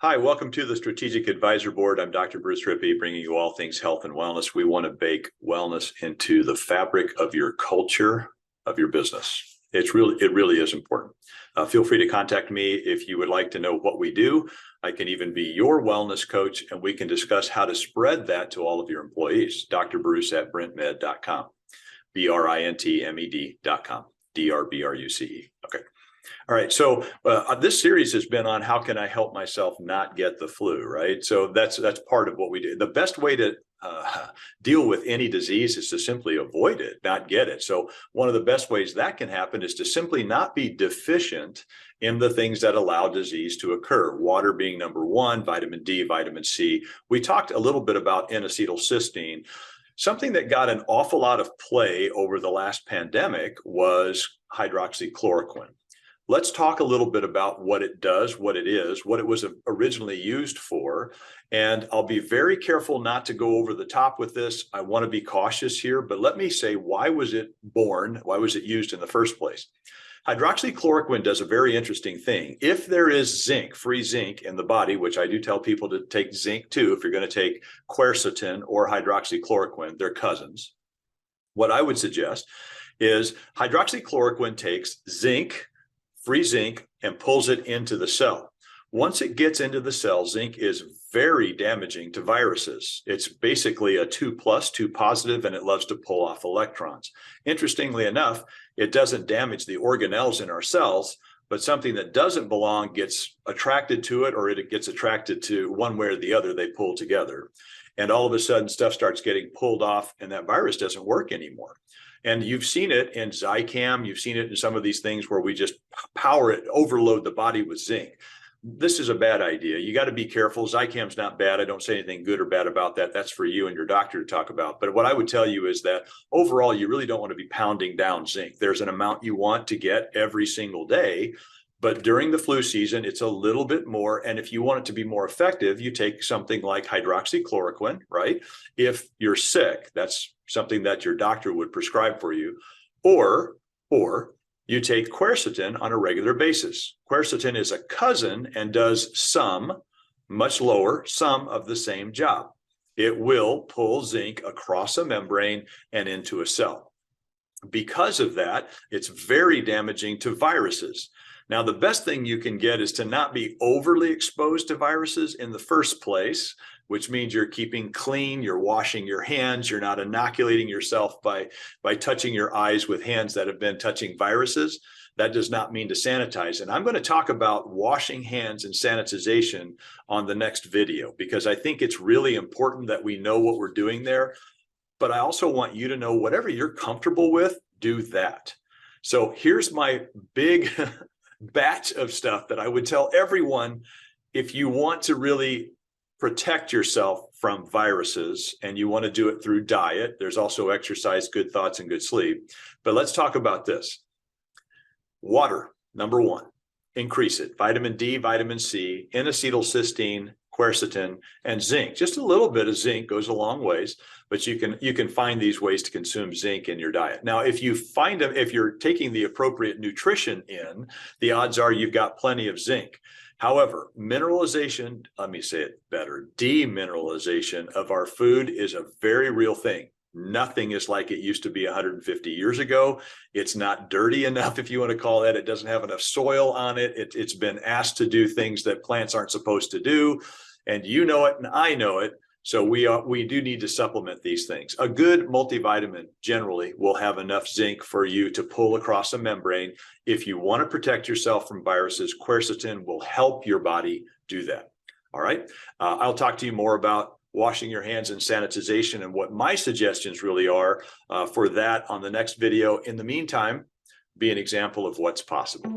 Hi, welcome to the Strategic Advisor Board. I'm Dr. Bruce Rippee, bringing you all things health and wellness. We want to bake wellness into the fabric of your culture, of your business. It really is important. Feel free to contact me if you would like to know what we do. I can even be your wellness coach, and we can discuss how to spread that to all of your employees. Dr. Bruce at brentmed.com, BRINTMED.com, DRBRUCE. Okay. All right. So this series has been on how can I help myself not get the flu, right? So that's part of what we do. The best way to deal with any disease is to simply avoid it, not get it. So one of the best ways that can happen is to simply not be deficient in the things that allow disease to occur. Water being number one, vitamin D, vitamin C. We talked a little bit about N-acetylcysteine. Something that got an awful lot of play over the last pandemic was hydroxychloroquine. Let's talk a little bit about what it does, what it is, what it was originally used for. And I'll be very careful not to go over the top with this. I want to be cautious here, but let me say, why was it born? Why was it used in the first place? Hydroxychloroquine does a very interesting thing. If there is zinc, free zinc in the body, which I do tell people to take zinc too, if you're going to take quercetin or hydroxychloroquine, they're cousins. What I would suggest is hydroxychloroquine takes zinc, free zinc, and pulls it into the cell. Once it gets into the cell, zinc is very damaging to viruses. It's basically a 2+, 2 positive, and it loves to pull off electrons. Interestingly enough, it doesn't damage the organelles in our cells, but something that doesn't belong gets attracted to it, or it gets attracted to one way or the other. They pull together. And all of a sudden, stuff starts getting pulled off, and that virus doesn't work anymore. And you've seen it in Zicam. You've seen it in some of these things where we just power it, overload the body with zinc. This is a bad idea. You got to be careful. Zicam's not bad. I don't say anything good or bad about that. That's for you and your doctor to talk about. But what I would tell you is that overall, you really don't want to be pounding down zinc. There's an amount you want to get every single day. But during the flu season, it's a little bit more. And if you want it to be more effective, you take something like hydroxychloroquine, right? If you're sick, that's something that your doctor would prescribe for you. Or you take quercetin on a regular basis. Quercetin is a cousin and does some, much lower, some of the same job. It will pull zinc across a membrane and into a cell. Because of that, it's very damaging to viruses. Now, the best thing you can get is to not be overly exposed to viruses in the first place, which means you're keeping clean, you're washing your hands, you're not inoculating yourself by touching your eyes with hands that have been touching viruses. That does not mean to sanitize. And I'm going to talk about washing hands and sanitization on the next video, because I think it's really important that we know what we're doing there. But I also want you to know whatever you're comfortable with, do that. So here's my big batch of stuff that I would tell everyone. If you want to really protect yourself from viruses and you want to do it through diet, there's also exercise, good thoughts, and good sleep. But let's talk about this. Water, number one, increase it. Vitamin D, vitamin C, N-acetylcysteine, quercetin, and zinc. Just a little bit of zinc goes a long ways, but you can find these ways to consume zinc in your diet. Now, if you're taking the appropriate nutrition in, the odds are you've got plenty of zinc. However, mineralization, let me say it better, demineralization of our food is a very real thing. Nothing is like it used to be 150 years ago. It's not dirty enough, if you want to call that. It doesn't have enough soil on it. It's been asked to do things that plants aren't supposed to do. And you know it, and I know it. So we do need to supplement these things. A good multivitamin generally will have enough zinc for you to pull across a membrane. If you want to protect yourself from viruses, quercetin will help your body do that. All right. I'll talk to you more about washing your hands and sanitization and what my suggestions really are for that on the next video. In the meantime, be an example of what's possible.